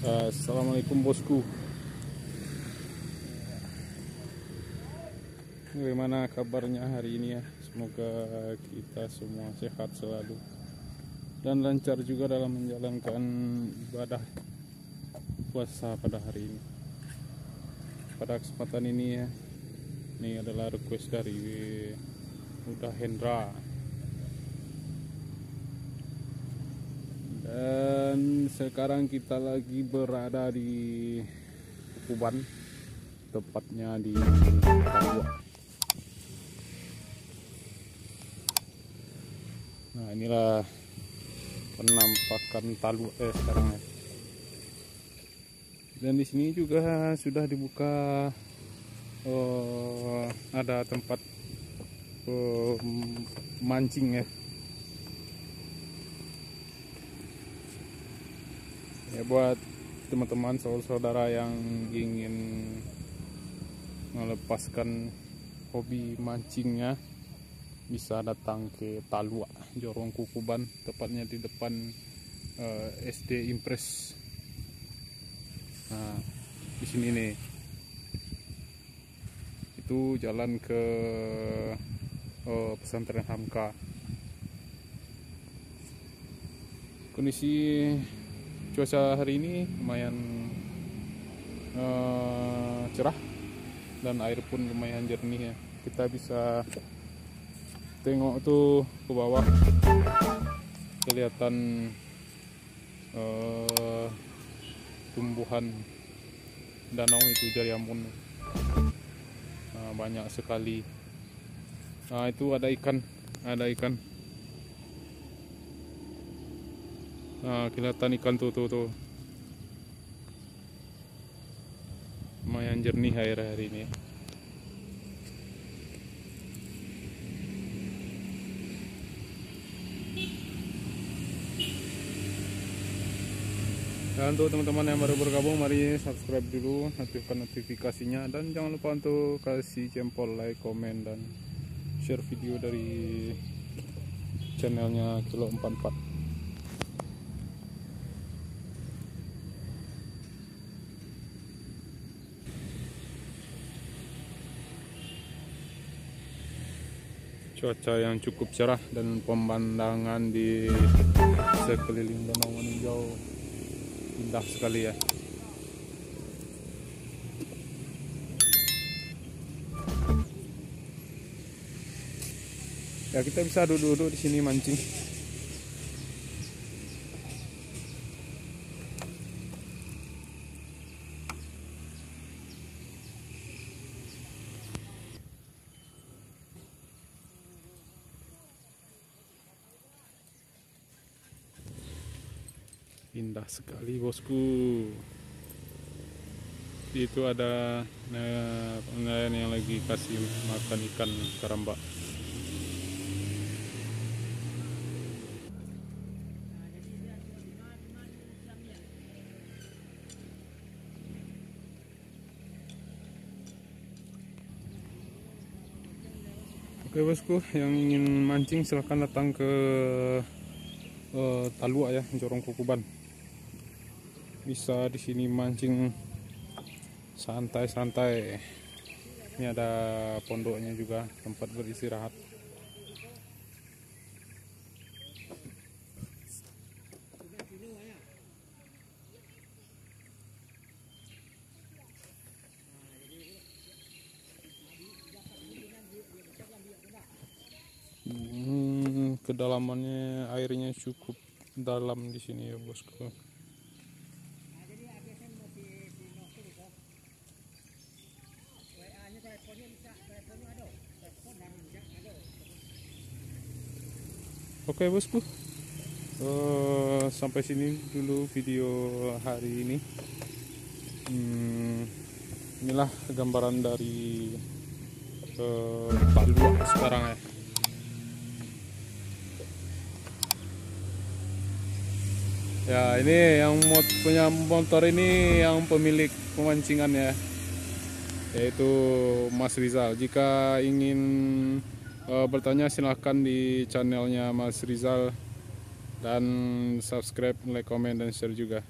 Assalamualaikum bosku. Bagaimana kabarnya hari ini ya? Semoga kita semua sehat selalu dan lancar juga dalam menjalankan ibadah puasa pada hari ini. Pada kesempatan ini ya, ini adalah request dari Uda Hendra. Dan sekarang kita lagi berada di Kuban, tepatnya di Talua. Nah, inilah penampakan Talua sekarang ya. Dan di sini juga sudah dibuka, ada tempat mancing ya. Ya, buat teman-teman saudara yang ingin melepaskan hobi mancingnya, bisa datang ke Talua, Jorong Kukuban, tepatnya di depan SD Impres. Nah, di sini nih, itu jalan ke pesantren Hamka. Kondisi cuaca hari ini lumayan cerah dan air pun lumayan jernih ya. Kita bisa tengok tuh ke bawah, kelihatan tumbuhan danau itu Jariamun. Banyak sekali. Nah, itu ada ikan. Nah, kelihatan ikan tuh. Lumayan jernih air hari ini. Dan untuk teman-teman yang baru bergabung, mari subscribe dulu, aktifkan notifikasinya, dan jangan lupa untuk kasih jempol, like, komen, dan share video dari channelnya Kilo 44. Cuaca yang cukup cerah dan pemandangan di sekeliling danau meninjau indah sekali ya. Ya, kita bisa duduk-duduk di sini mancing. Indah sekali bosku. Itu ada nelayan yang lagi kasih makan ikan karamba. Oke bosku, yang ingin mancing silahkan datang ke Talua ya, Jorong Kukuban. Bisa di sini mancing santai-santai. Ini ada pondoknya juga, tempat beristirahat. Kedalamannya airnya cukup dalam di sini ya bosku. Oke bosku, sampai sini dulu video hari ini. Inilah gambaran dari Talua sekarang ya. Ya, ini yang punya motor ini yang pemilik pemancingan ya, yaitu Mas Rizal. Jika ingin bertanya silahkan di channelnya Mas Rizal, dan subscribe, like, komen, dan share juga.